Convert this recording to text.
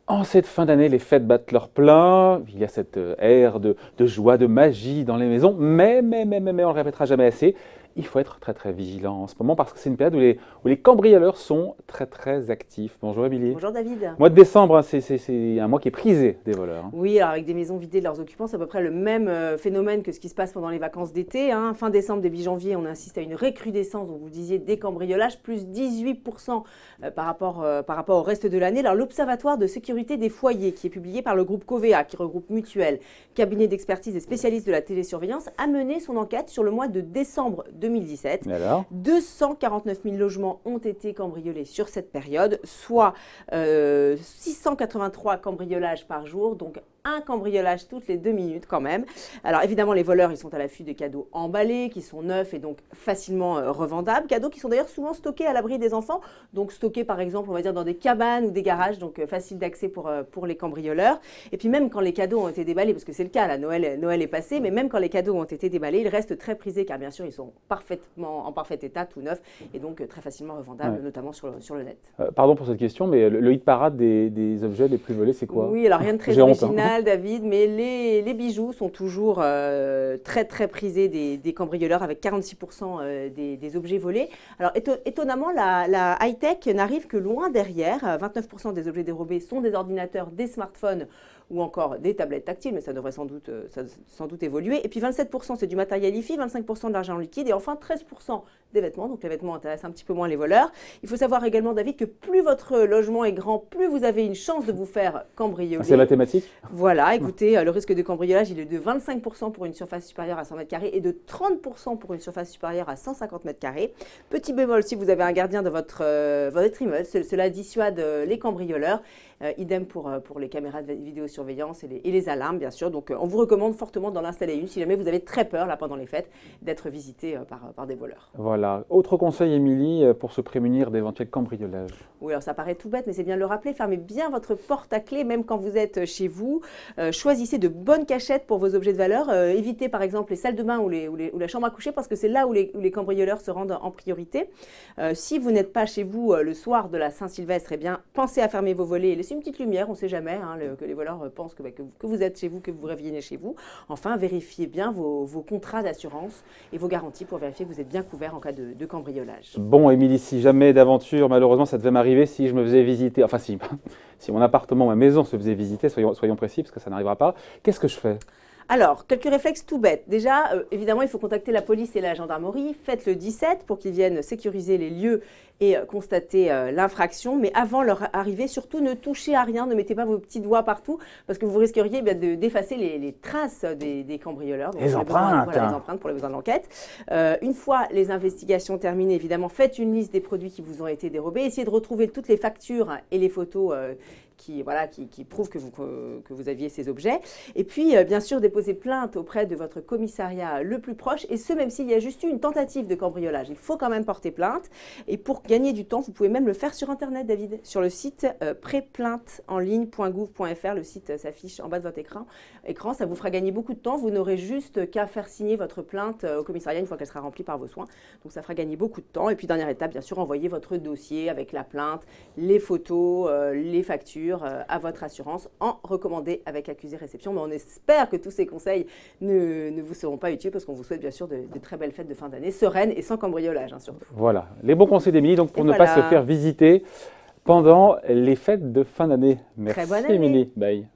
En cette fin d'année, les fêtes battent leur plein, il y a cette ère de joie, de magie dans les maisons, mais on ne le répétera jamais assez, il faut être très vigilant en ce moment parce que c'est une période où les cambrioleurs sont très actifs. Bonjour Émilie. Bonjour David. Mois de décembre, hein, c'est un mois qui est prisé des voleurs. Hein. Oui, alors avec des maisons vidées de leurs occupants, c'est à peu près le même phénomène que ce qui se passe pendant les vacances d'été. Hein. Fin décembre, début janvier, on assiste à une recrudescence, donc vous disiez, des cambriolages, plus 18% par rapport au reste de l'année. Alors l'Observatoire de sécurité des foyers, qui est publié par le groupe Covea, qui regroupe mutuelles, cabinets d'expertise et spécialistes de la télésurveillance, a mené son enquête sur le mois de décembre 2017. 249 000 logements ont été cambriolés sur cette période, soit 683 cambriolages par jour, donc un cambriolage toutes les 2 minutes quand même. Alors évidemment, les voleurs, ils sont à l'affût de cadeaux emballés, qui sont neufs et donc facilement revendables. Cadeaux qui sont d'ailleurs souvent stockés à l'abri des enfants, donc stockés par exemple, on va dire dans des cabanes ou des garages, donc facile d'accès pour les cambrioleurs. Et puis même quand les cadeaux ont été déballés, parce que c'est le cas, là, Noël est passé, mais même quand les cadeaux ont été déballés, ils restent très prisés car bien sûr, ils sont en parfait état, tout neufs, et donc très facilement revendables, notamment sur le net. Pardon pour cette question, mais le hit parade des objets les plus volés, c'est quoi? Oui, alors rien de très original, David, mais les bijoux sont toujours très prisés des cambrioleurs, avec 46% des objets volés. Alors étonnamment, la high-tech n'arrive que loin derrière. 29% des objets dérobés sont des ordinateurs, des smartphones ou encore des tablettes tactiles, mais ça devrait sans doute évoluer. Et puis 27%, c'est du matériel IFI, 25% de l'argent liquide et enfin 13% des vêtements. Donc les vêtements intéressent un petit peu moins les voleurs. Il faut savoir également, David, que plus votre logement est grand, plus vous avez une chance de vous faire cambrioler. C'est mathématique. Voilà, écoutez, le risque de cambriolage, il est de 25% pour une surface supérieure à 100 m² et de 30% pour une surface supérieure à 150 m². Petit bémol, si vous avez un gardien de votre immeuble, cela dissuade les cambrioleurs. Idem pour les caméras de vidéosurveillance et les alarmes, bien sûr. Donc, on vous recommande fortement d'en installer une si jamais vous avez très peur, là, pendant les fêtes, d'être visité par des voleurs. Voilà. Autre conseil, Émilie, pour se prémunir d'éventuels cambriolages? Oui, alors ça paraît tout bête, mais c'est bien de le rappeler. Fermez bien votre porte à clé, même quand vous êtes chez vous. Choisissez de bonnes cachettes pour vos objets de valeur. Évitez, par exemple, les salles de bain ou la chambre à coucher, parce que c'est là où les cambrioleurs se rendent en priorité. Si vous n'êtes pas chez vous le soir de la Saint-Sylvestre, eh bien, pensez à fermer vos volets et laissez une petite lumière, on ne sait jamais que les voleurs pensent que vous êtes chez vous, que vous reviennent chez vous. Enfin, vérifiez bien vos contrats d'assurance et vos garanties pour vérifier que vous êtes bien couvert en cas de cambriolage. Bon, Émilie, si jamais d'aventure, malheureusement, ça devait m'arriver, si je me faisais visiter, enfin si mon appartement, ma maison se faisait visiter, soyons précis, parce que ça n'arrivera pas, qu'est-ce que je fais? Alors, quelques réflexes tout bêtes. Déjà, évidemment, il faut contacter la police et la gendarmerie. Faites le 17 pour qu'ils viennent sécuriser les lieux et constater l'infraction. Mais avant leur arrivée, surtout ne touchez à rien, ne mettez pas vos petits doigts partout parce que vous risqueriez d'effacer les traces des cambrioleurs. Donc, les empreintes. Voilà, les empreintes pour les besoins de l'enquête. Une fois les investigations terminées, évidemment, faites une liste des produits qui vous ont été dérobés. Essayez de retrouver toutes les factures et les photos qui prouvent que vous aviez ces objets. Et puis, bien sûr, déposez plainte auprès de votre commissariat le plus proche, et ce, même s'il y a juste eu une tentative de cambriolage. Il faut quand même porter plainte. Et pour gagner du temps, vous pouvez même le faire sur Internet, David, sur le site préplainteenligne.gouv.fr. Le site s'affiche en bas de votre écran. Ça vous fera gagner beaucoup de temps. Vous n'aurez juste qu'à faire signer votre plainte au commissariat une fois qu'elle sera remplie par vos soins. Donc, ça fera gagner beaucoup de temps. Et puis, dernière étape, bien sûr, envoyez votre dossier avec la plainte, les photos, les factures à votre assurance en recommandé avec accusé réception. Mais on espère que tous ces conseils ne vous seront pas utiles parce qu'on vous souhaite bien sûr de très belles fêtes de fin d'année, sereines et sans cambriolage surtout. Voilà, les bons conseils d'Émilie donc pour ne pas se faire visiter pendant les fêtes de fin d'année. Merci Émilie. Bye.